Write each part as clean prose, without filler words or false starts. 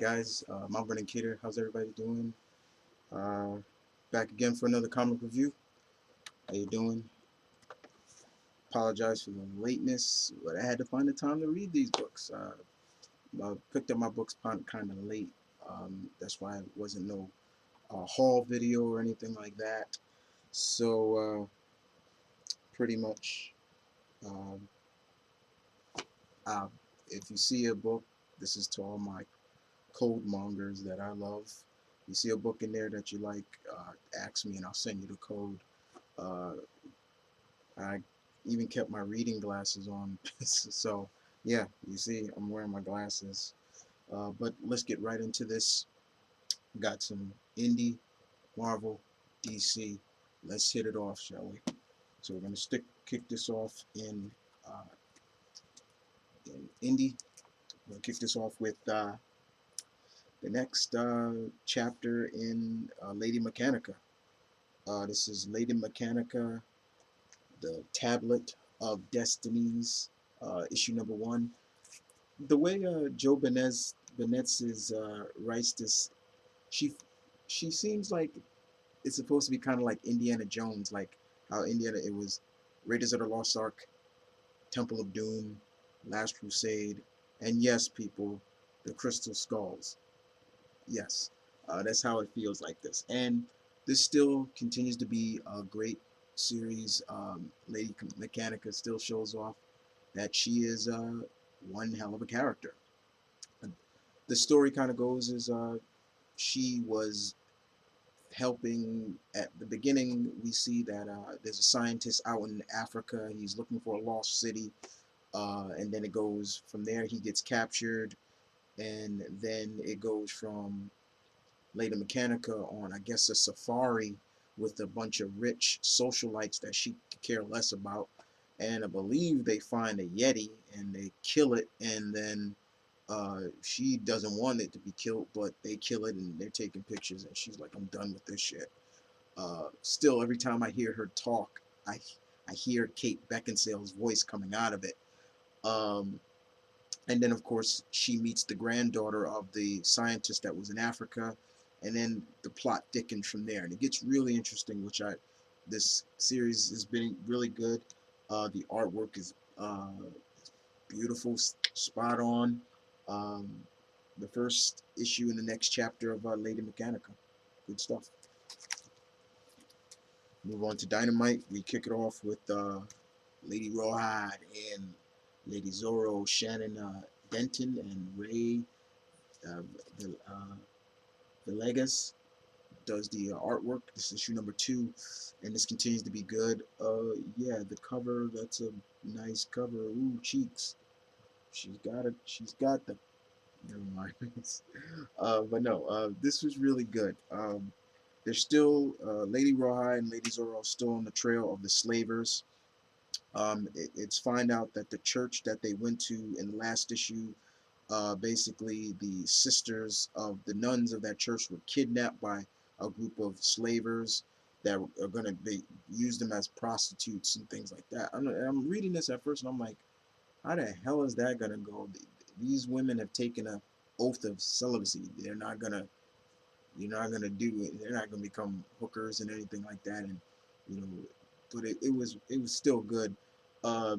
guys, Mount Vernon Cater, how's everybody doing? Uh, Back again for another comic review. How you doing? Apologize for the lateness, but I had to find the time to read these books. I picked up my books kind of late. That's why it wasn't no haul video or anything like that. So pretty much, um, uh, if you see a book, this is to all my code mongers that I love. You see a book in there that you like, ask me and I'll send you the code. Uh, I even kept my reading glasses on. So yeah, you see I'm wearing my glasses. But let's get right into this. Got some indie, Marvel, DC. Let's hit it off, shall we? So we're gonna kick this off in indie. We're gonna kick this off with the next chapter in Lady Mechanika. This is Lady Mechanika, the Tablet of Destinies, issue number 1. The way Joe Benitez writes this, she she seems like it's supposed to be kind of like Indiana Jones, like how Indiana it was Raiders of the Lost Ark, Temple of Doom, Last Crusade, and yes, people, the Crystal Skulls. Yes, that's how it feels like this, and this still continues to be a great series. Lady Mechanika still shows off that she is one hell of a character. The story kind of goes is she was helping at the beginning. We see that there's a scientist out in Africa. He's looking for a lost city, and then it goes from there. He gets captured, and then it goes from Lady Mechanika on, I guess, a safari with a bunch of rich socialites that she could care less about. And I believe they find a Yeti and they kill it, and then she doesn't want it to be killed, but they kill it and they're taking pictures, and she's like, I'm done with this shit. Still, every time I hear her talk, I hear Kate Beckinsale's voice coming out of it. Um, and then, of course, she meets the granddaughter of the scientist that was in Africa, and then the plot thickens from there, and it gets really interesting. This series has been really good. The artwork is beautiful, spot on. Um, the first issue in the next chapter of Lady Mechanika. Good stuff. Move on to Dynamite. We kick it off with Lady Rawhide and Lady Zorro, Shannon Denton, and Ray uh, Villegas does the artwork. This is issue number 2, and this continues to be good. Yeah, the cover, that's a nice cover. Ooh, cheeks. She's got it. She's got the. Never mind. But no, this was really good. There's still Lady Rawhide and Lady Zorro still on the trail of the slavers. It's find out that the church that they went to in the last issue, basically the sisters of the nuns of that church were kidnapped by a group of slavers that are going to use them as prostitutes and things like that. I'm reading this at first and I'm like, how the hell is that going to go? These women have taken a oath of celibacy. You're not gonna do it. They're not gonna become hookers and anything like that. And you know, but it was still good.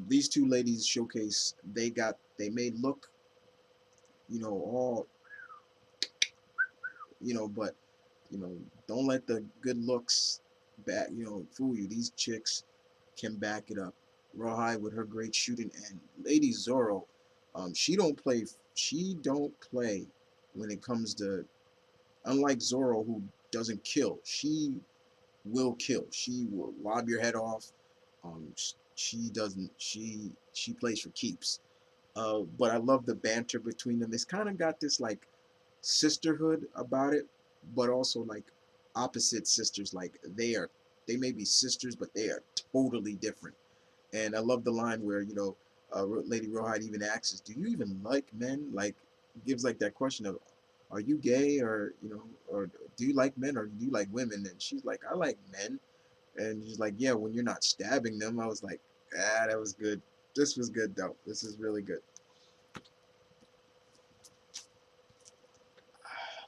These two ladies showcase. They made look, all, but don't let the good looks fool you. These chicks can back it up. Rawhide with her great shooting, and Lady Zorro, she don't play. She don't play when it comes to, unlike Zorro, who doesn't kill. She will kill. She will lob your head off. She doesn't. She plays for keeps. But I love the banter between them. It's kind of got this like sisterhood about it, but also like opposite sisters. Like they may be sisters, but they are totally different. And I love the line where Lady Rawhide even asks, "Do you even like men?" Like gives like that question of, "Are you gay, or do you like men, or do you like women?" And she's like, "I like men." And she's like, "Yeah, when you're not stabbing them." I was like, that was good. This was good though. This is really good.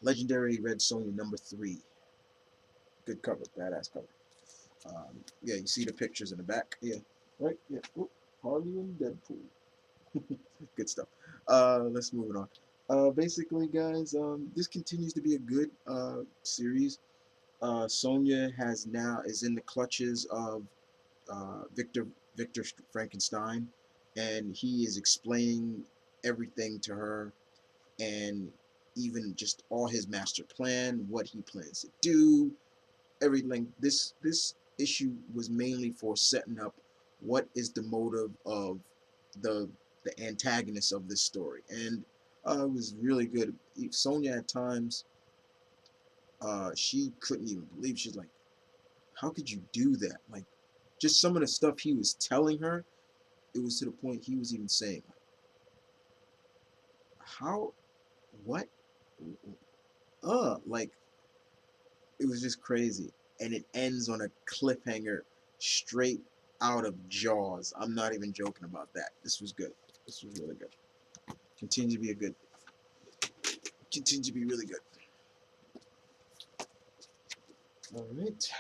Legendary Red Sonja #3. Good cover, badass cover. Yeah, you see the pictures in the back. Yeah, right. Yeah. Oop, Harley and Deadpool. Good stuff. Let's move it on. Basically, guys, this continues to be a good series. Sonja is in the clutches of Victor Frankenstein, and he is explaining everything to her, and even just all his master plan, what he plans to do, everything. This issue was mainly for setting up what is the motive of the antagonist of this story, and it was really good. Sonja at times, she couldn't even believe. She's like, "How could you do that?" Like, just some of the stuff he was telling her, it was to the point he was even saying, "How? What? Like, it was just crazy." And it ends on a cliffhanger straight out of Jaws. I'm not even joking about that. This was good. This was really good. Continue to be continue to be really good. All right.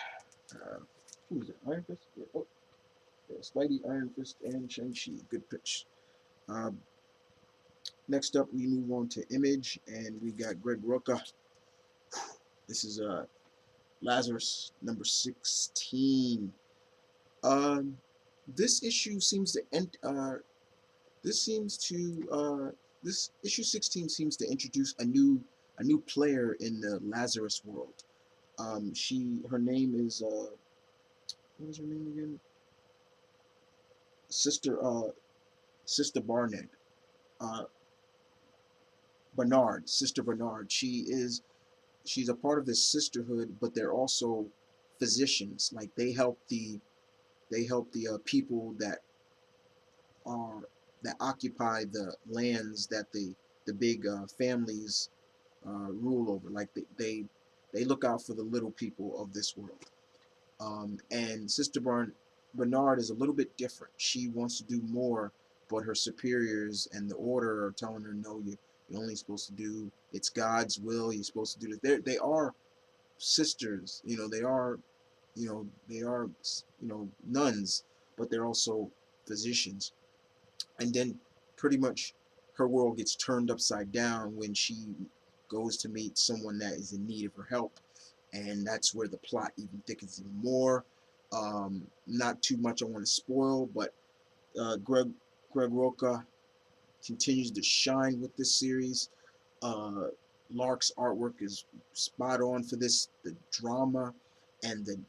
Who was it? Iron Fist? Yeah. Oh, yeah, Spidey, Iron Fist, and Shang-Chi. Good pitch. Next up, we move on to Image, and we got Greg Rucka. This is Lazarus #16. Um, this issue seems to end. This issue 16 seems to introduce a new player in the Lazarus world. Her name is what is her name again? Sister Barnett. Uh, Sister Bernard. She's a part of this sisterhood, but they're also physicians. Like, they help the people are that occupy the lands that the big families rule over. Like, they look out for the little people of this world. And Bernard is a little bit different. She wants to do more, but her superiors and the order are telling her, no, you're only supposed to do, it's God's will. You're supposed to do this. They are sisters. They are nuns, but they're also physicians. And then pretty much her world gets turned upside down when she goes to meet someone that is in need of her help, and that's where the plot even thickens even more. Not too much I want to spoil, but Greg Roca continues to shine with this series. uh, Lark's artwork is spot on for this, the drama and the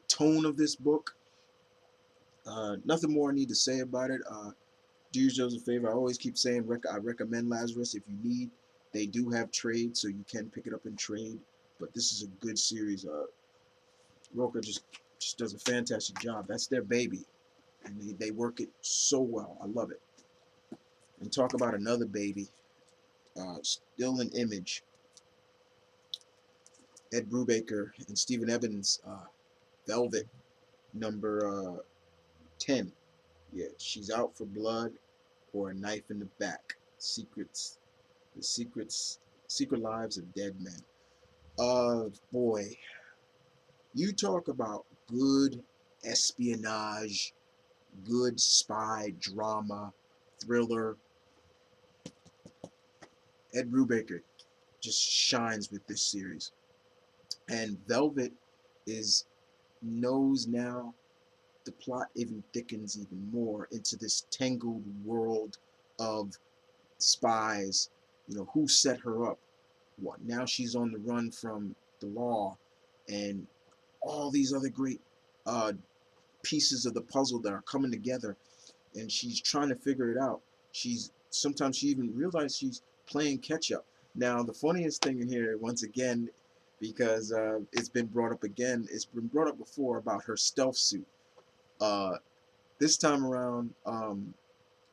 tone of this book. Nothing more I need to say about it. Do yourselves a favor. I always keep saying I recommend Lazarus if you need. They do have trade, so you can pick it up in trade. But this is a good series. Roca just does a fantastic job. That's their baby, and they work it so well. I love it. And talk about another baby, still an Image. Ed Brubaker and Stephen Evans, Velvet #10. Yeah, she's out for blood or a knife in the back. Secret lives of dead men. Boy, you talk about good espionage, good spy drama, thriller. Ed Brubaker just shines with this series, and Velvet is knows now. The plot even thickens even more into this tangled world of spies. Who set her up? What? Now she's on the run from the law, and all these other great uh, pieces of the puzzle that are coming together, and she's trying to figure it out. Sometimes she even realizes she's playing catch up. Now, the funniest thing in here, once again, because it's been brought up again, it's been brought up before about her stealth suit. Uh, this time around, when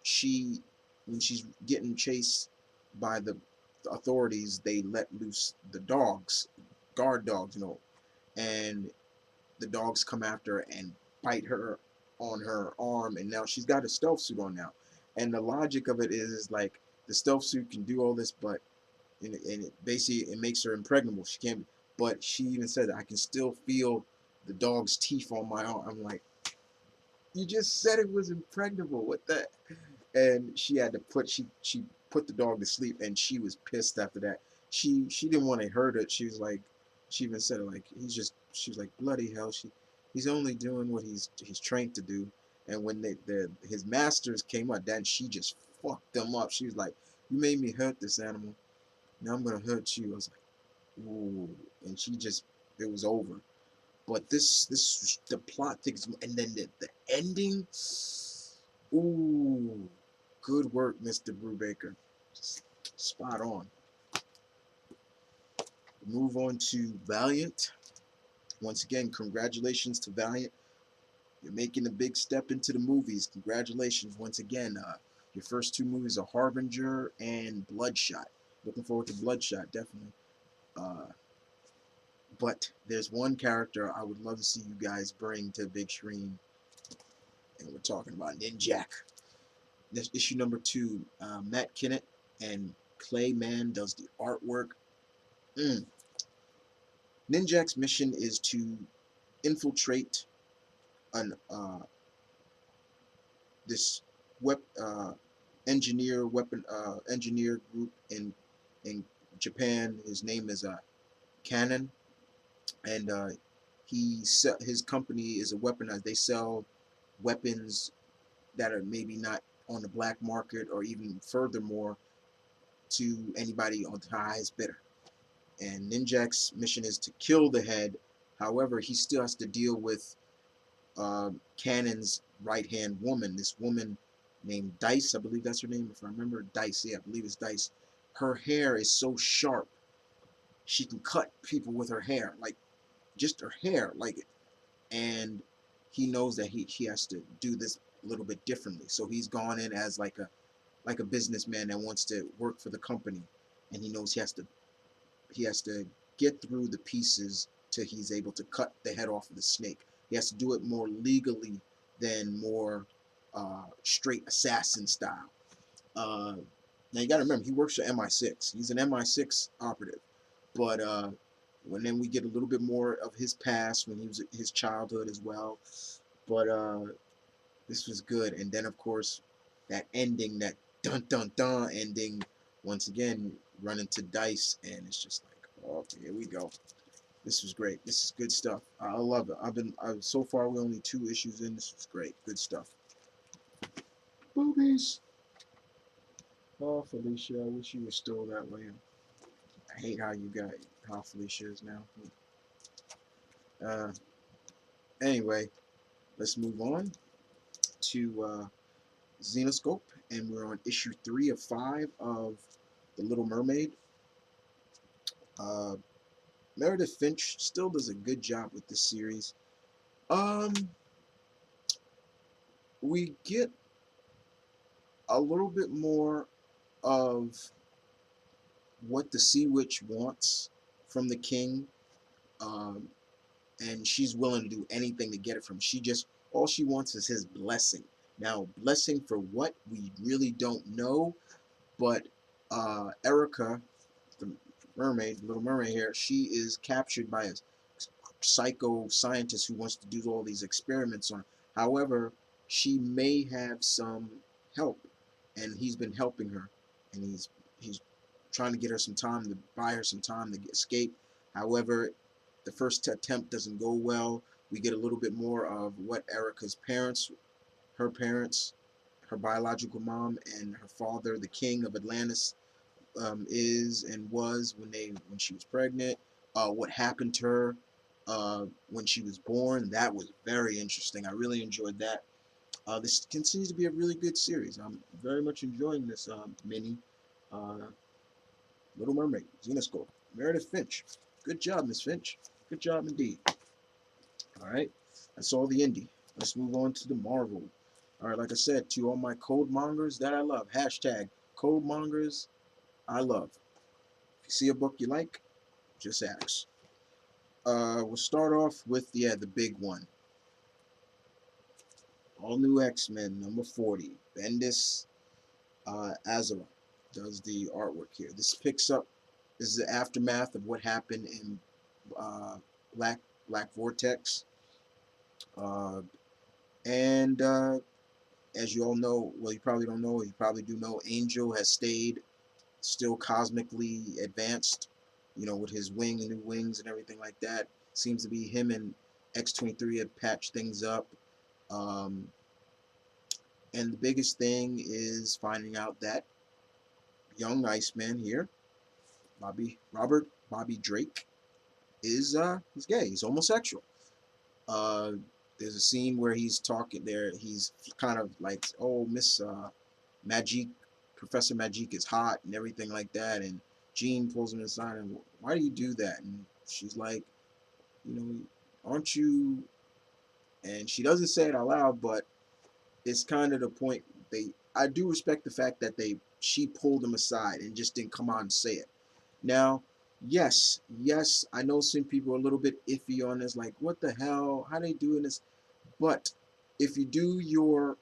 she's getting chased by the authorities, they let loose the dogs, guard dogs, and the dogs come after her and bite her on her arm, and now she's got a stealth suit on now. And the logic of it is like, the stealth suit can do all this, but and it basically it makes her impregnable. She can't. But she even said, I can still feel the dog's teeth on my arm. I'm like, you just said it was impregnable. What the? And she had to put she put the dog to sleep, and she was pissed after that. She didn't want to hurt it. She was like, she even said it like he's just. She was like, bloody hell. He's only doing what he's trained to do. And when his masters came up, then she just fucked them up. She was like, you made me hurt this animal. Now I'm gonna hurt you. I was like, ooh, and she just it was over. But this the plot things, and then the ending. Ooh, good work, Mr. Brubaker. Spot on. Move on to Valiant. Once again, congratulations to Valiant. You're making a big step into the movies. Congratulations once again. Your first two movies are Harbinger and Bloodshot. Looking forward to Bloodshot, definitely. Uh, but there's one character I would love to see you guys bring to the big screen, and we're talking about Ninjak. This issue number 2, Matt Kinnett and Clay Mann does the artwork. Ninjak's mission is to infiltrate an this engineer group in Japan. His name is Cannon, and his company is a weaponizer. They sell weapons that are maybe not on the black market, or even furthermore to anybody on the highest bidder. And Ninjak's mission is to kill the head. However, he still has to deal with Cannon's right-hand woman. This woman named Dice, I believe that's her name, if I remember. Dice, yeah, I believe it's Dice. Her hair is so sharp, she can cut people with her hair, like just her hair, like. And he knows that he has to do this a little bit differently. So he's gone in as like a businessman that wants to work for the company, and he knows he has to get through the pieces till he's able to cut the head off of the snake. He has to do it more legally than more straight assassin style. Now you got to remember, he works for MI6. He's an MI6 operative, but when then we get a little bit more of his past, when he was his childhood as well. But this was good, and then of course that ending, that dun dun dun ending, once again running to Dice, and it's just like, okay, here we go. This was great. This is good stuff. I love it. So far we're only 2 issues in. This was great. Good stuff. Boobies. Oh, Felicia, I wish you were still that way. I hate how Felicia is now. Anyway, let's move on to ZENESCOPE, and we're on issue 3 of 5 of The Little Mermaid. Meredith Finch still does a good job with this series. We get a little bit more of what the Sea Witch wants from the king, and she's willing to do anything to get it from him. All she wants is his blessing. Now, blessing for what, we really don't know, but Erica, the mermaid, Little Mermaid here, she is captured by a psycho scientist who wants to do all these experiments on her. However, she may have some help, and he's been helping her, and he's trying to get her some time, to buy her some time to escape. However, the first attempt doesn't go well. We get a little bit more of what Erica's parents, her biological mom, and her father, the king of Atlantis, is and was when she was pregnant. What happened to her when she was born. That was very interesting. I really enjoyed that. This continues to be a really good series. I'm very much enjoying this mini Little Mermaid, ZENESCOPE. Meredith Finch. Good job, Miss Finch. Good job indeed. All right, that's all the indie. Let's move on to the Marvel. All right, like I said, to all my code mongers that I love, hashtag code mongers I love. If you see a book you like, just ask. We'll start off with the big one. All New X-Men number 40. Bendis Azara does the artwork here. This picks up This is the aftermath of what happened in Black Vortex, uh, and as you all know, well, you probably don't know, you probably do know, Angel has stayed still cosmically advanced, you know, with his wing and new wings and everything like that. Seems to be him and X-23 have patched things up. Um, and the biggest thing is finding out that young Iceman here, Bobby Drake, is he's gay. He's homosexual. Uh, there's a scene where he's talking there. He's kind of like, oh, Miss Magic, Professor Magic is hot and everything like that. And Jean pulls him aside and, why do you do that? And she's like, you know, aren't you? And she doesn't say it out loud, but it's kind of the point. I do respect the fact that she pulled him aside and just didn't come out and say it. Now, yes, I know some people are a little bit iffy on this, like, what the hell? How they doing this? But if you do your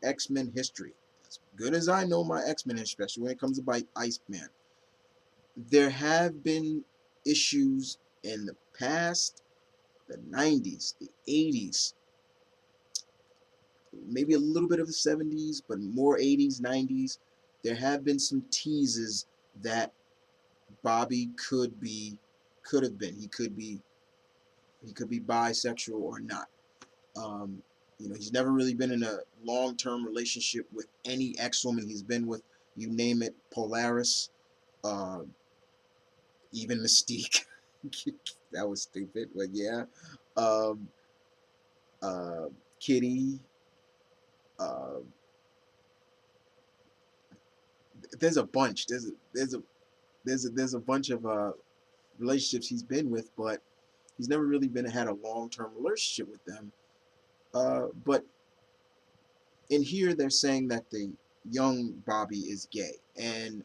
X-Men history, as good as I know my X-Men history, especially when it comes to Iceman, there have been issues in the past, the 90s, the 80s, maybe a little bit of the 70s, but more 80s, 90s. There have been some teases that Bobby could have been. He could be bisexual or not. You know, he's never really been in a long-term relationship with any ex-woman he's been with. You name it, Polaris, uh, even Mystique. That was stupid, but yeah. Um, uh, Kitty. Uh, there's a bunch. There's a bunch of relationships he's been with, but he's never really had a long-term relationship with them. But in here, they're saying that the young Bobby is gay and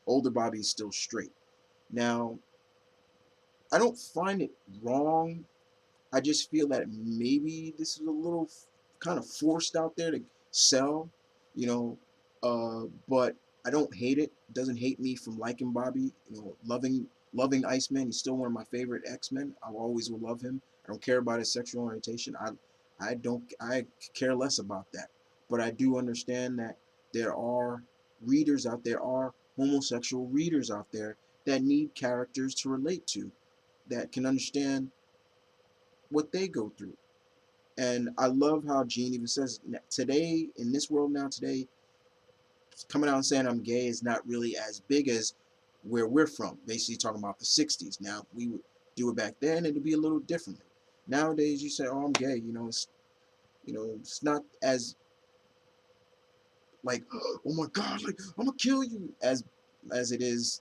older Bobby is still straight. Now, I don't find it wrong. I just feel that maybe this is a little kind of forced out there to sell, you know. But I don't hate it. It doesn't hate me from liking Bobby. You know, loving Iceman. He's still one of my favorite X-Men. I always will love him. I don't care about his sexual orientation. I care less about that. But I do understand that there are readers out there, are homosexual readers out there that need characters to relate to, that can understand what they go through. And I love how Gene even says today, in this world now, today, coming out and saying I'm gay is not really as big as where we're from. Basically talking about the 60s. Now, we would do it back then, it'd be a little differently. Nowadays, you say, oh, I'm gay, it's not as like, oh my God, like, I'm gonna kill you, as it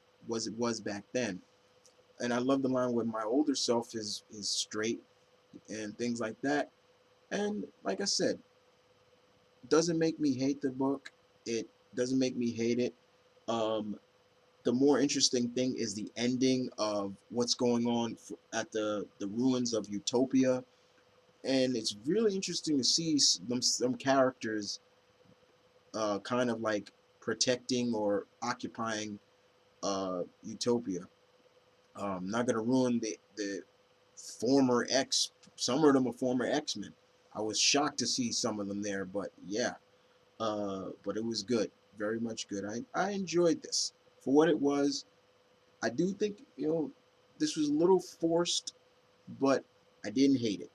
was back then. And I love the line where my older self is straight and things like that. And like I said, doesn't make me hate the book. It doesn't make me hate it. Um, the more interesting thing is the ending of what's going on at the ruins of Utopia, and it's really interesting to see some characters kind of like protecting or occupying Utopia. Not gonna ruin the former X. Some of them are former X-Men. I was shocked to see some of them there, but yeah. But it was good, very much good. I enjoyed this for what it was. I do think, this was a little forced, but I didn't hate it.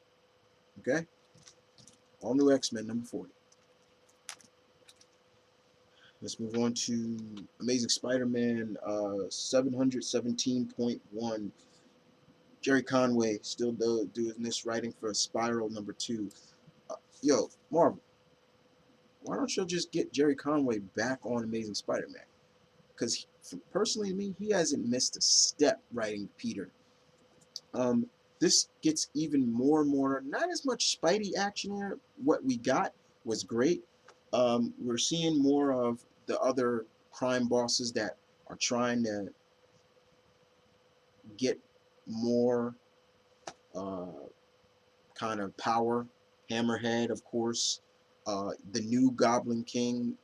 Okay, all new X-Men number 40. Let's move on to Amazing Spider-Man 717.1. Jerry Conway still doing this writing for Spiral number 2. Yo, Marvel, why don't you just get Jerry Conway back on Amazing Spider-Man? Because personally to me, he hasn't missed a step writing Peter. This gets even more and more, not as much Spidey action here. What we got was great. We're seeing more of the other crime bosses that are trying to get more uh, kind of power. Hammerhead, of course, the new Goblin King,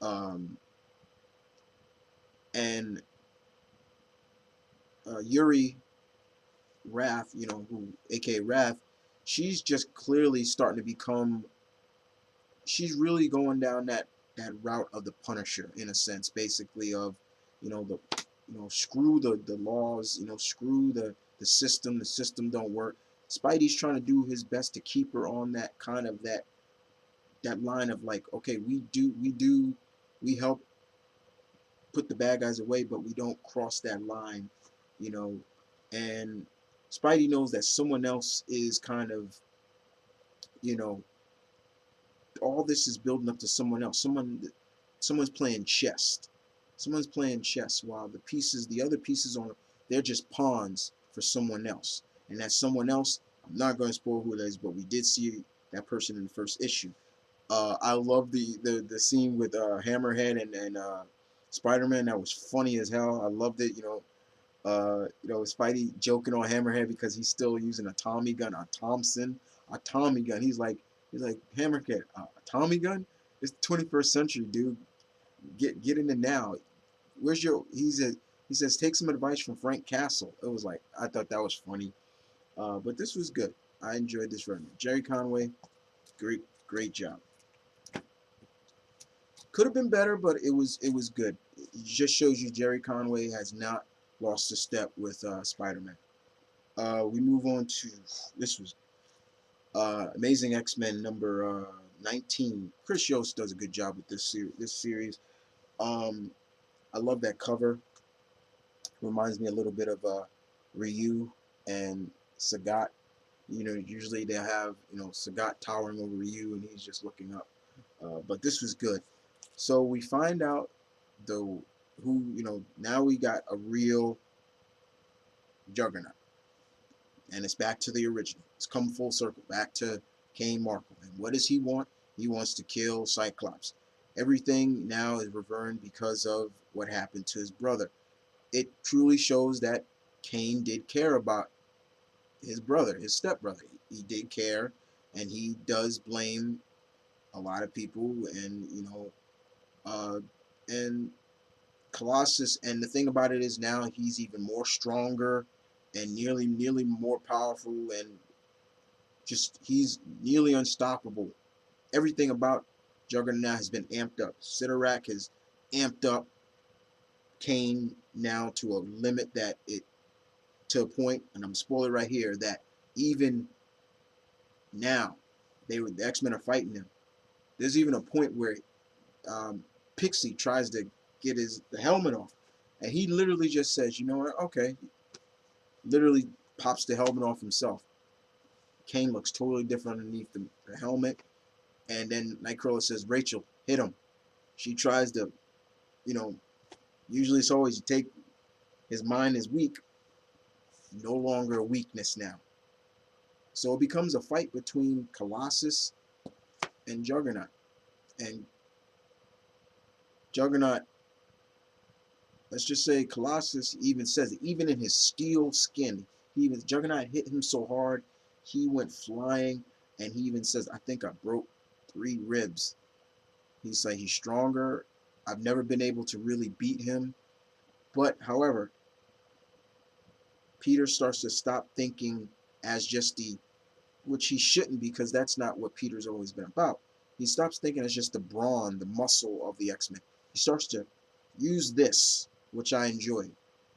um, and Yuri Wrath, you know, who aka Wrath, she's just clearly starting to become. She's really going down that route of the Punisher in a sense, basically of, you know, the, you know, screw the laws, you know, screw the system. The system don't work. Spidey's trying to do his best to keep her on that kind of that line of like, okay, we help put the bad guys away, but we don't cross that line, you know. And Spidey knows that someone else is kind of, you know, all this is building up to someone else. Someone's playing chess. Someone's playing chess while the other pieces on, they're just pawns for someone else. And that someone else, I'm not going to spoil who it is, but we did see that person in the first issue. I love the scene with Hammerhead and Spider-Man. That was funny as hell. I loved it. You know, Spidey joking on Hammerhead because he's still using a Tommy gun, a Tommy gun. He's like Hammerhead, a Tommy gun? It's the 21st century, dude. Get in it now. Where's your? He says take some advice from Frank Castle. It was like, I thought that was funny, but this was good. I enjoyed this run. Jerry Conway, great job. Could have been better, but it was good. It just shows you Jerry Conway has not lost a step with Spider-Man. We move on to, this was Amazing X-Men number 19. Chris Yost does a good job with this series. I love that cover. Reminds me a little bit of Ryu and Sagat. You know, usually they have, you know, Sagat towering over Ryu and he's just looking up. But this was good. So we find out you know, now we got a real Juggernaut. And it's back to the original. It's come full circle, back to Kane Markle. And what does he want? He wants to kill Cyclops. Everything now is reversed because of what happened to his brother. It truly shows that Kane did care about his brother, his stepbrother. He did care, and he does blame a lot of people, and you know, and Colossus. And the thing about it is now he's even more stronger and nearly more powerful, and just he's nearly unstoppable. Everything about Juggernaut has been amped up. Sidorak has amped up Kane now to a limit that to a point, and I'm spoiling right here, that even now the X-Men are fighting him. There's even a point where Pixie tries to get the helmet off, and he literally just says, you know what, okay. Literally pops the helmet off himself. Kane looks totally different underneath the helmet. And then Nightcrawler says, Rachel, hit him. She tries to, you know, usually it's always you take, his mind is weak. No longer a weakness now. So it becomes a fight between Colossus and Juggernaut. And Juggernaut, let's just say Colossus even says it, even in his steel skin, Juggernaut hit him so hard, he went flying, and he even says, I think I broke 3 ribs. He's like, he's stronger. I've never been able to really beat him. But, however, Peter starts to stop thinking as just which he shouldn't, because that's not what Peter's always been about. He stops thinking as just the brawn, the muscle of the X-Men. He starts to use this, which I enjoy.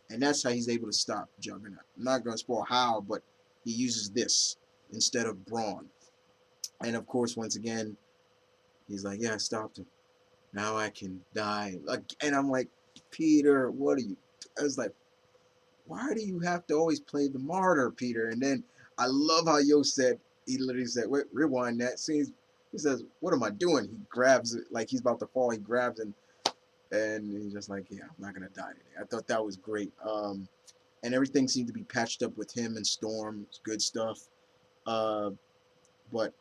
And that's how he's able to stop Juggernaut. I'm not going to spoil how, but he uses this instead of brawn. And of course, once again, he's like, yeah, I stopped him. Now I can die. And I'm like, Peter, what are you? I was like, why do you have to always play the martyr, Peter? And then I love how Yo said, he literally said, wait, rewind that. He says, what am I doing? He grabs it like he's about to fall. He grabs it, and he's just like, yeah, I'm not going to die today. I thought that was great. And everything seemed to be patched up with him and Storm. It's good stuff. But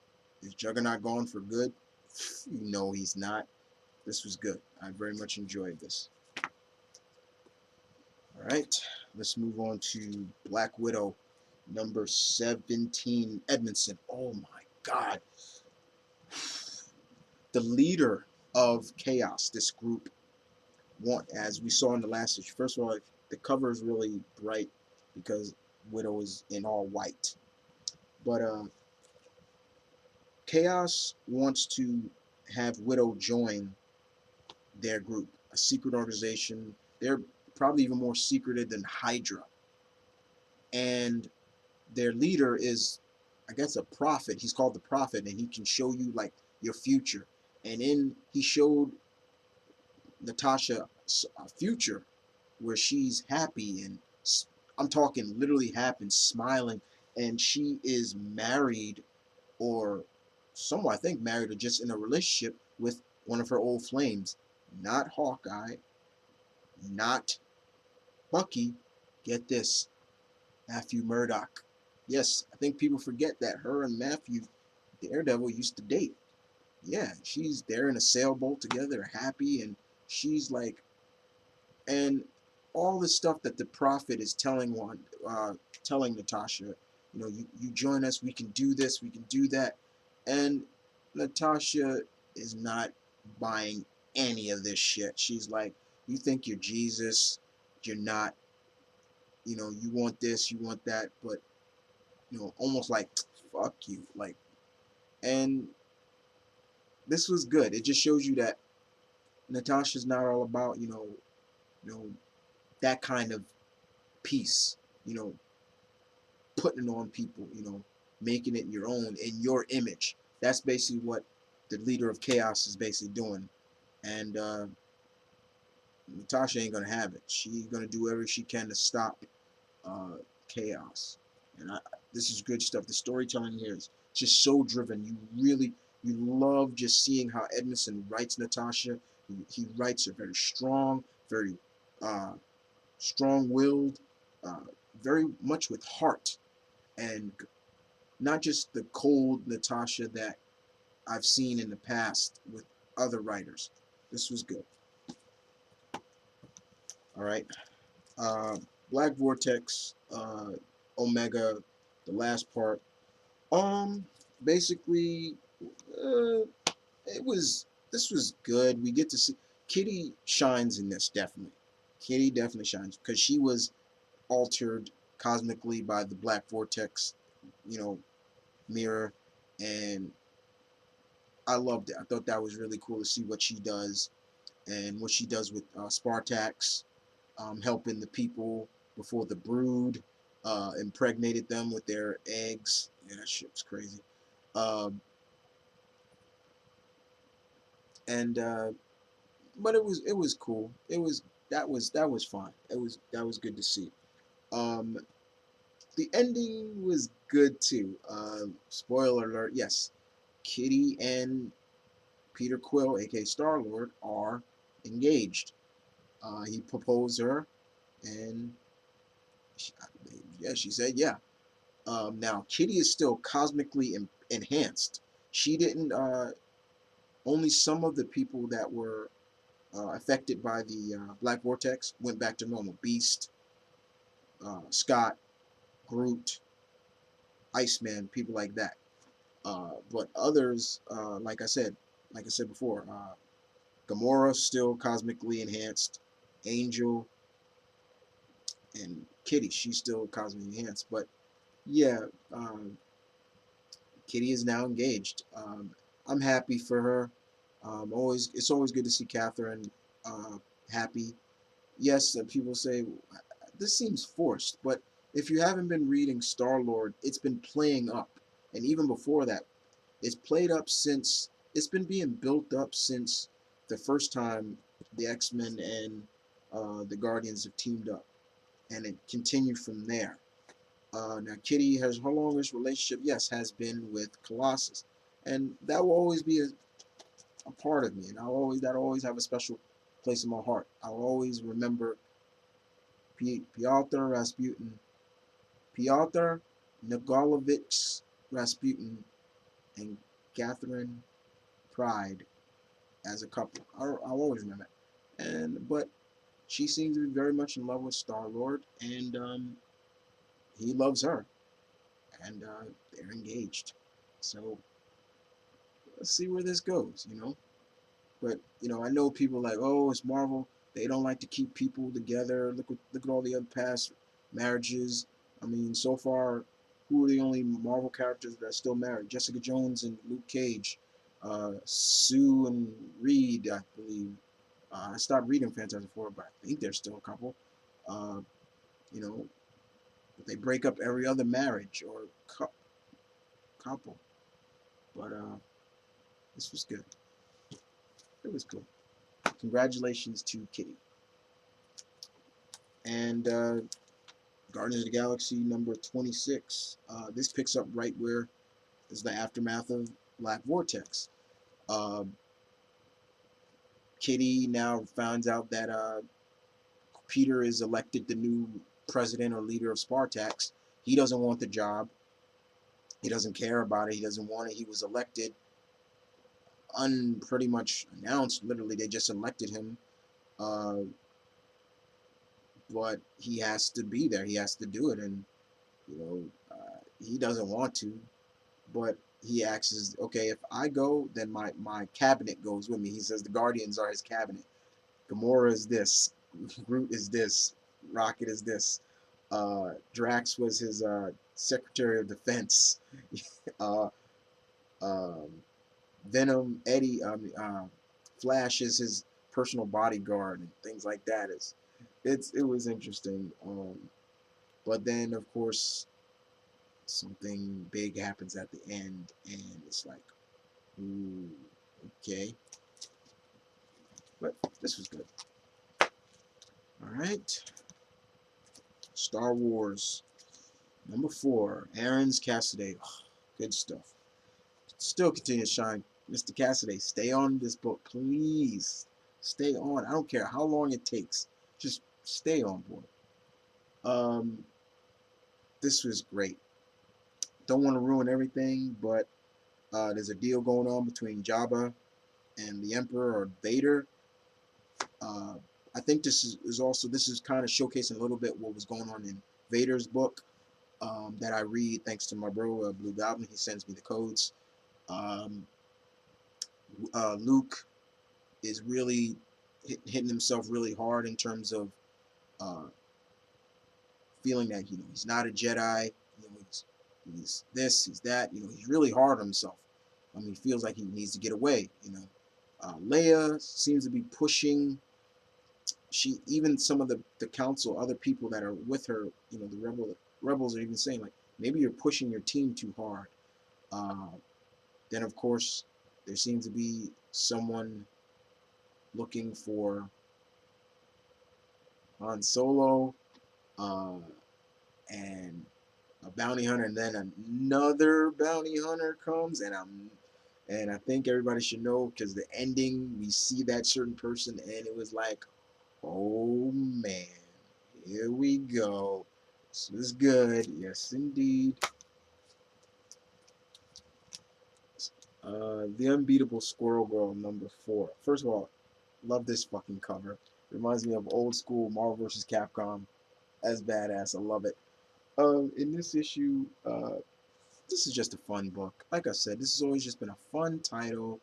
is Juggernaut gone for good? No, he's not. This was good. I very much enjoyed this. All right, let's move on to Black Widow, number 17, Edmondson. Oh my God. The leader of Chaos, this group, as we saw in the last issue. First of all, the cover is really bright because Widow is in all white. But Chaos wants to have Widow join their group, a secret organization. They're probably even more secreted than Hydra. And their leader is, I guess, a prophet. He's called the prophet, and he can show you like your future. And he showed Natasha a future where she's happy, and I'm talking literally happy and smiling, and she is married, or someone I think married, or just in a relationship with one of her old flames. Not Hawkeye, not Bucky. Get this, Matthew Murdock. Yes, I think people forget that her and Matthew Daredevil used to date. Yeah, she's there in a sailboat together, happy, and she's like, and all the stuff that the prophet is telling Natasha, you join us, we can do this, we can do that, and Natasha is not buying any of this shit. She's like, you think you're Jesus, you're not. You want this, you want that, but almost like, fuck you, like. And this was good. It just shows you that Natasha's not all about that kind of peace, putting it on people, making it your own in your image. That's basically what the leader of Chaos is basically doing. And Natasha ain't gonna have it. She's gonna do whatever she can to stop Chaos. And this is good stuff. The storytelling here is just so driven. You love just seeing how Edmondson writes Natasha. He writes her very strong, very strong-willed, very much with heart, and not just the cold Natasha that I've seen in the past with other writers. This was good. All right. Black Vortex, Omega, the last part. Basically, this was good. We get to see Kitty shines in this, definitely. Kitty definitely shines because she was altered cosmically by the Black Vortex, mirror, and I loved it. I thought that was really cool to see what she does and what she does with Spartax, helping the people before the Brood impregnated them with their eggs. Yeah, that shit was crazy. And but it was cool. That was fine. That was good to see. The ending was good too. Spoiler alert. Yes, Kitty and Peter Quill, aka Star-Lord, are engaged. He proposed her, and she said yeah. Now Kitty is still cosmically enhanced. She didn't. Only some of the people that were affected by the Black Vortex went back to normal. Beast, Scott, Groot, Iceman, people like that. But others, like I said before, Gamora still cosmically enhanced. Angel and Kitty, she's still cosmically enhanced. But yeah, Kitty is now engaged. I'm happy for her. It's always good to see Catherine happy. Yes, people say this seems forced, but if you haven't been reading Star-Lord, it's been playing up, and even before that, it's been being built up since the first time the X-Men and the Guardians have teamed up, and it continued from there. Now Kitty has her longest relationship, yes, has been with Colossus, and that will always be a part of me, and that'll always have a special place in my heart. I'll always remember Piotr Rasputin, Piotr Nikolovich Rasputin, and Catherine Pride as a couple. I'll always remember it. But she seems to be very much in love with Star-Lord, and he loves her, and they're engaged. So let's see where this goes, But I know people are like, oh, it's Marvel, They don't like to keep people together. Look at all the other past marriages. I mean, so far, who are the only Marvel characters that are still married? Jessica Jones and Luke Cage, Sue and Reed, I believe. I stopped reading Fantastic Four, but I think there's still a couple. Uh, you know, they break up every other marriage or couple. But this was good. It was cool. Congratulations to Kitty. And Guardians of the Galaxy number 26. This picks up right where is the aftermath of Black Vortex. Uh, Kitty now finds out that Peter is elected the new president or leader of Spartax. He doesn't want the job. He doesn't care about it. He doesn't want it. He was elected pretty much announced. Literally, they just elected him. Uh, but he has to be there. He has to do it, and he doesn't want to. But he asks, okay, if I go, then my cabinet goes with me. He says the Guardians are his cabinet. Gamora is this. Groot is this. Rocket is this. Drax was his Secretary of Defense. uh, um, Venom, Eddie, Flash is his personal bodyguard and things like that. It was interesting. But then, of course, something big happens at the end, and it's like, ooh, okay. But this was good. All right. Star Wars number 4. Aaron's Cassidy. Oh, good stuff. Still continue to shine. Mr. Cassidy, stay on this book, please. Stay on. I don't care how long it takes. Just stay on board. This was great. Don't want to ruin everything, but there's a deal going on between Jabba and the Emperor or Vader. I think this is kind of showcasing a little bit what was going on in Vader's book that I read thanks to my bro Blue Goblin. He sends me the codes. Luke is really hitting himself really hard in terms of uh, feeling that he's not a Jedi. He's this, he's that. He's really hard on himself. He feels like he needs to get away. Leia seems to be pushing. Even some of the council, other people that are with her, the rebels are even saying like, maybe you're pushing your team too hard. Then of course there seems to be someone looking for Han Solo, and a bounty hunter, and then another bounty hunter comes, and I think everybody should know because the ending we see that certain person, and it was like, oh man, here we go. This is good, yes indeed. The Unbeatable Squirrel Girl number 4. First of all, love this fucking cover. Reminds me of old school Marvel vs. Capcom. As badass, I love it. In this issue, this is just a fun book. Like I said, this has always just been a fun title,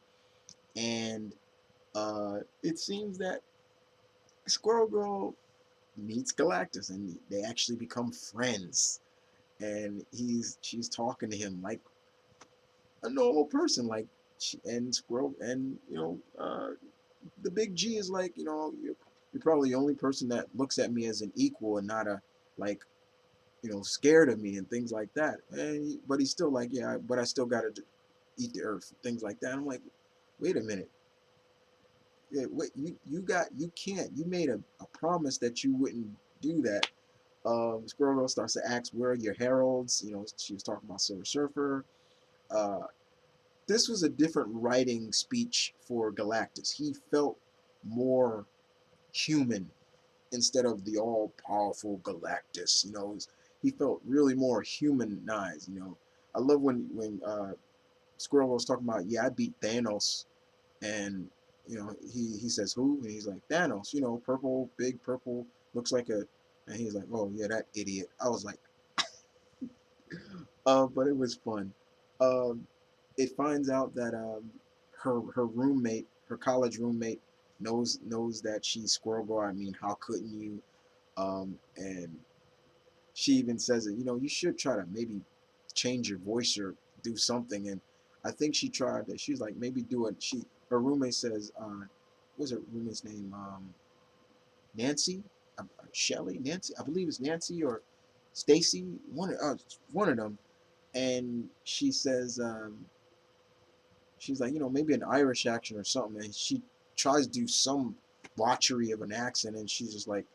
and it seems that Squirrel Girl meets Galactus, and they actually become friends. And she's talking to him like a normal person, like and Squirrel, and the big G is like, you're probably the only person that looks at me as an equal and not a like scared of me and things like that. But he's still like, yeah, but I still gotta eat the earth, things like that. I'm like, wait a minute. Yeah, wait, you can't. You made a promise that you wouldn't do that. Squirrel Girl starts to ask, where are your heralds? She was talking about Silver Surfer. Uh, this was a different writing speech for Galactus. He felt more human instead of the all-powerful Galactus. He felt really more humanized. I love when Squirrel was talking about, yeah, I beat Thanos, and he says who, and he's like, Thanos. Purple, big purple, looks like a, and he's like, oh yeah, that idiot. I was like, but it was fun. It finds out that her roommate, her college roommate, knows that she's Squirrel Girl. I mean, how couldn't you? And she even says it. You know, you should try to maybe change your voice or do something. And I think she tried that. She's like, maybe do it. Her roommate says, what's her roommate's name? Nancy, Shelly, Nancy. I believe it's Nancy or Stacy. One of them. And she says, she's like, you know, maybe an Irish accent or something. And she tries to do some botchery of an accent, and she's just like,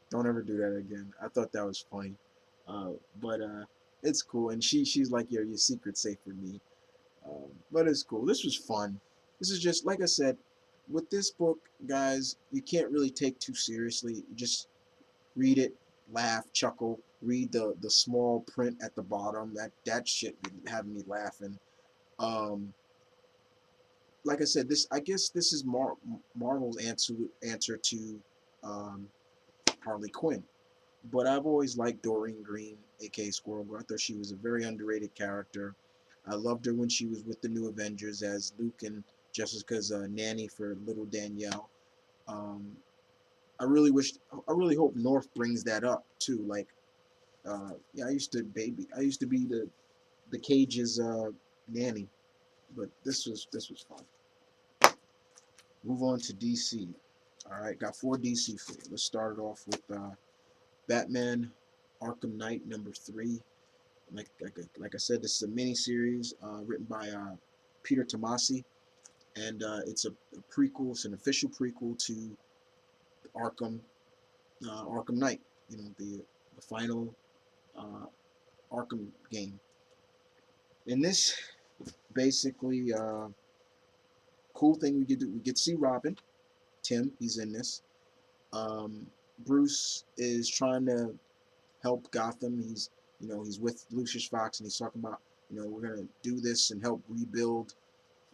don't ever do that again. I thought that was funny. Uh, but it's cool. And she's like, your secret's safe with me. But it's cool. This was fun. This is just, like I said, with this book, guys, you can't really take too seriously. Just read it, laugh, chuckle, read the small print at the bottom. That shit been having me laughing. Um, like I said, I guess this is Marvel's answer to um, Harley Quinn. But I've always liked Doreen Green, aka Squirrel Girl. I thought she was a very underrated character. I loved her when she was with the New Avengers as Luke and Jessica's nanny for little Danielle. Um, I really hope North brings that up too. Like, yeah, I used to be the Cage's nanny, but this was fun. Move on to DC. All right, got 4 DC for you. Let's start it off with Batman Arkham Knight #3. Like I said, this is a mini series written by Peter Tomasi, and it's a prequel. It's an official prequel to Arkham Arkham Knight. You know, the final uh, Arkham game. In this, basically, cool thing we get to see Robin. Tim, he's in this. Bruce is trying to help Gotham. He's with Lucius Fox, and he's talking about, we're gonna do this and help rebuild,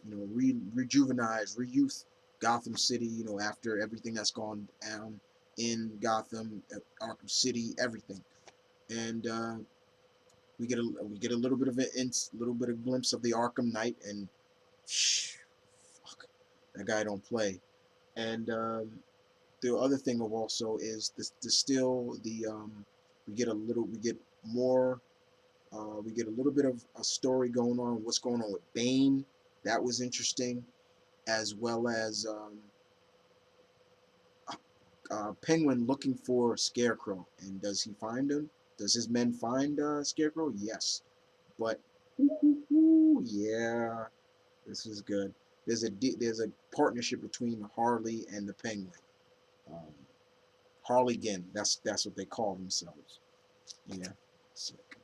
rejuvenize, re-youth Gotham City. After everything that's gone down in Gotham, Arkham City, everything, and we get a little bit of a glimpse of the Arkham Knight, and fuck, that guy don't play. And the other thing of also is the still the we get more we get a little bit of a story going on, what's going on with Bane. That was interesting, as well as Penguin looking for Scarecrow, and does he find him? Does his men find Scarecrow? Yes, but yeah, this is good. There's a partnership between Harley and the Penguin. Um, Harley-Gin, that's what they call themselves. Yeah, sick.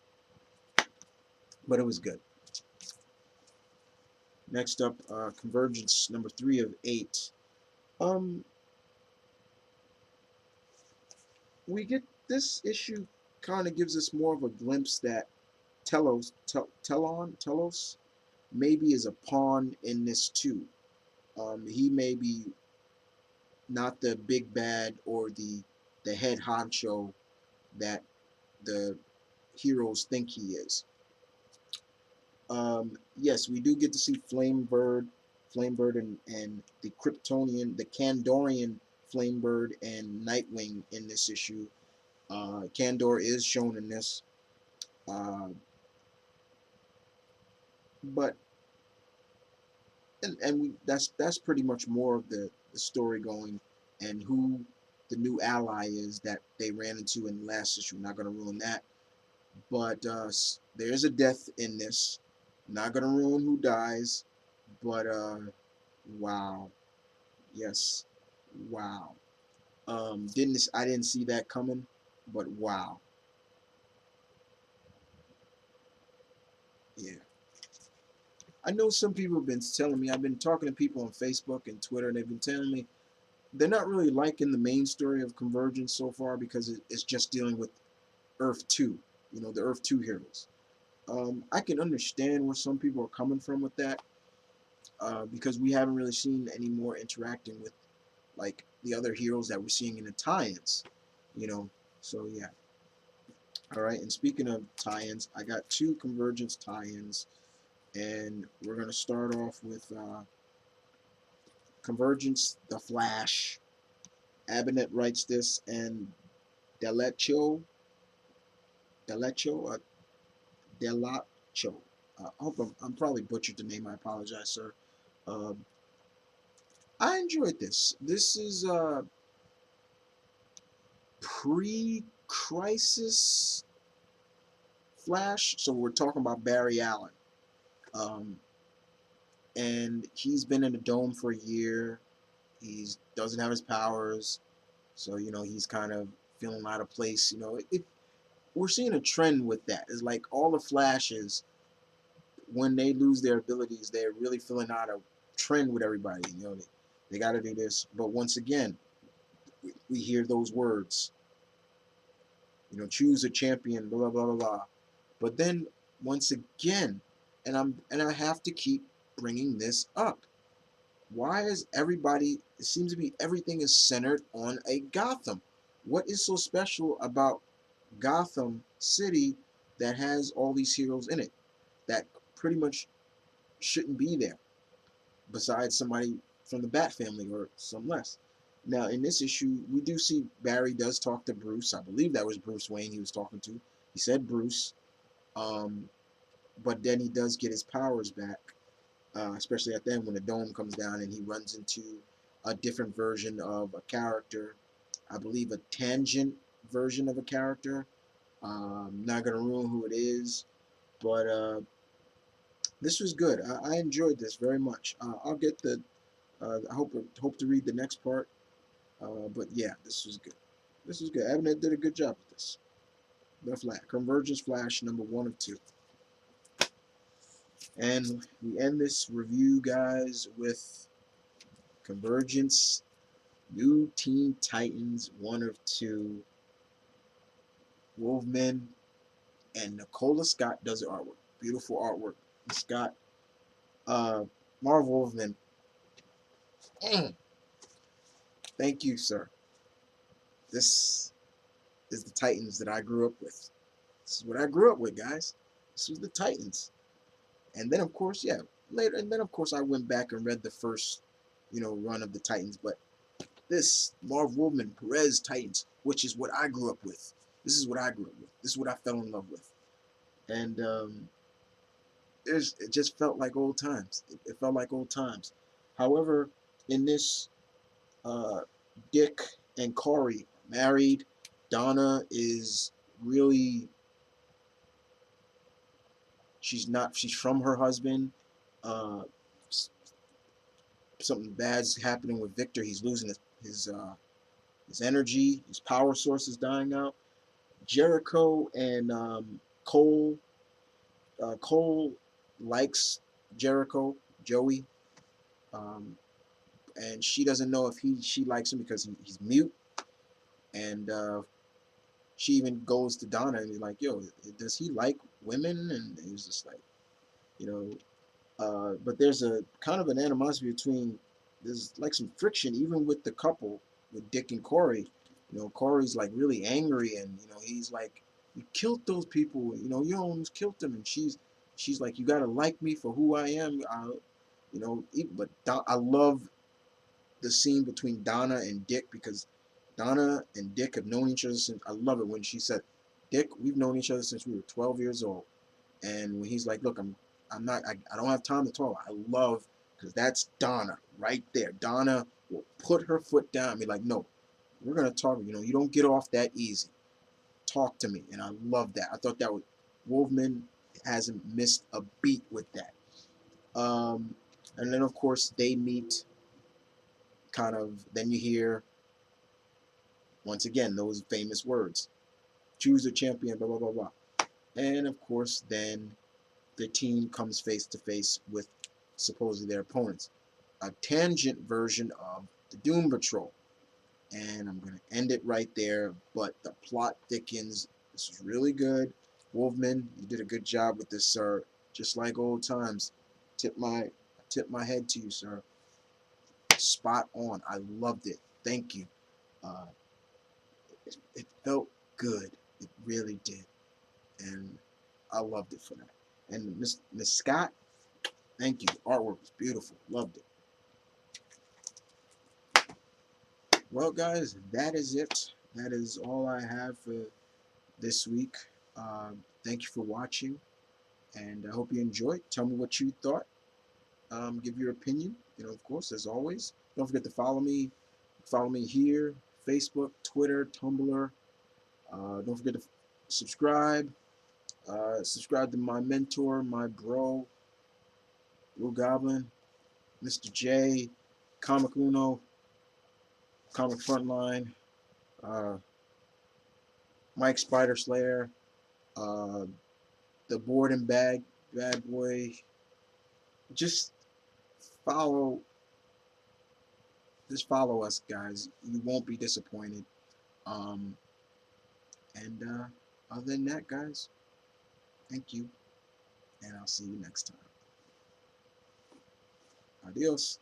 But it was good. Next up, Convergence #3 of 8. Um, we get this issue kind of gives us more of a glimpse that Telos maybe is a pawn in this too. He may be not the big bad or the head honcho that the heroes think he is. Yes, we do get to see Flamebird and the Kryptonian, the Kandorian Flamebird and Nightwing in this issue. Kandor is shown in this, uh, but that's pretty much more of the story going, and who the new ally is that they ran into in the last issue. Not going to ruin that, but there is a death in this. Not going to ruin who dies, but wow, yes, wow. I didn't see that coming, but wow, yeah. I know some people have been telling me. I've been talking to people on Facebook and Twitter, and they've been telling me they're not really liking the main story of Convergence so far because it's just dealing with Earth 2, the Earth 2 heroes. I can understand where some people are coming from with that, because we haven't really seen any more interacting with like the other heroes that we're seeing in the tie-ins, you know. So yeah. All right. And speaking of tie-ins, I got 2 Convergence tie-ins, and we're gonna start off with Convergence The Flash. Abinet writes this, and Delecho, Delecho, Delacho. I hope I'm probably butchered the name. I apologize, sir. Um, I enjoyed this. This is pre-crisis Flash, so we're talking about Barry Allen, um, and he's been in the dome for a year. He doesn't have his powers, so he's kind of feeling out of place. We're seeing a trend with that. It's like all the Flashes, when they lose their abilities, they're really feeling out of trend with everybody. They got to do this, but once again, we hear those words. Choose a champion, blah blah blah blah. But then once again, and I have to keep bringing this up. Why is everybody? It seems to be everything is centered on a Gotham. What is so special about Gotham City that has all these heroes in it that pretty much shouldn't be there, besides somebody from the Bat family or some less? Now, in this issue, we do see Barry does talk to Bruce. I believe that was Bruce Wayne he was talking to. He said Bruce, um, but then he does get his powers back, especially at the end when the dome comes down and he runs into a different version of a character. I believe a tangent version of a character. I'm not going to ruin who it is, but this was good. I enjoyed this very much. I'll get the. I hope to read the next part. But yeah, this was good. This was good. Abnett did a good job with this. The Flash, Convergence Flash number 1 of 2. And we end this review, guys, with Convergence New Teen Titans 1 of 2. Wolfman and Nicola Scott does the artwork. Beautiful artwork. Scott, Marv Wolfman. Thank you, sir. This is the Titans that I grew up with. This is what I grew up with, guys. This was the Titans. And then, of course, yeah, later. And then, of course, I went back and read the first, run of the Titans. But this Marv Wolfman, Perez Titans, which is what I grew up with. This is what I grew up with. This is what I fell in love with. And it just felt like old times. It felt like old times. However, in this, Dick and Corey are married. Donna is really, she's from her husband. Uh, Something bad's happening with Victor. He's losing his energy. His power source is dying out. Jericho and Cole. Cole likes Jericho, Joey, um, and she doesn't know if she likes him because he's mute. And she even goes to Donna and he's like, "Yo, does he like women?" And he's just like, you know. But there's a kind of an animosity between. There's like some friction even with the couple, with Dick and Corey. Corey's like really angry, and he's like, "You killed those people. You almost killed them." And she's like, "You gotta like me for who I am." But I love the scene between Donna and Dick, because Donna and Dick have known each other since. I love it when she said, "Dick, we've known each other since we were 12 years old." And when he's like, "Look, I don't have time to talk." I love, because that's Donna right there. Donna will put her foot down and be like, "No, we're gonna talk. You don't get off that easy. Talk to me." And I love that. I thought that was Wolfman hasn't missed a beat with that. And then of course they meet. Kind of then you hear once again those famous words: "Choose a champion." Blah blah blah blah. And of course then the team comes face to face with supposedly their opponents. A tangent version of the Doom Patrol. And I'm going to end it right there. But the plot thickens. This is really good. Wolfman, you did a good job with this, sir. Just like old times. Tip my head to you, sir. Spot on. I loved it. Thank you. Uh, it felt good. It really did. And I loved it for that. And Miss Scott, thank you. The artwork was beautiful. Loved it. Well, guys, that is it. That is all I have for this week. Thank you for watching, and I hope you enjoyed. Tell me what you thought. Give your opinion. Of course, as always, don't forget to follow me. Follow me here, Facebook, Twitter, Tumblr. Don't forget to subscribe. Subscribe to my mentor, my bro, Blue Goblin, Mr. J, Comic Uno, Comic Frontline, uh, Mike Spider Slayer, uh, the Board and Bad Boy. Just follow, just follow us, guys. You won't be disappointed. Um, and other than that, guys, thank you, and I'll see you next time. Adios.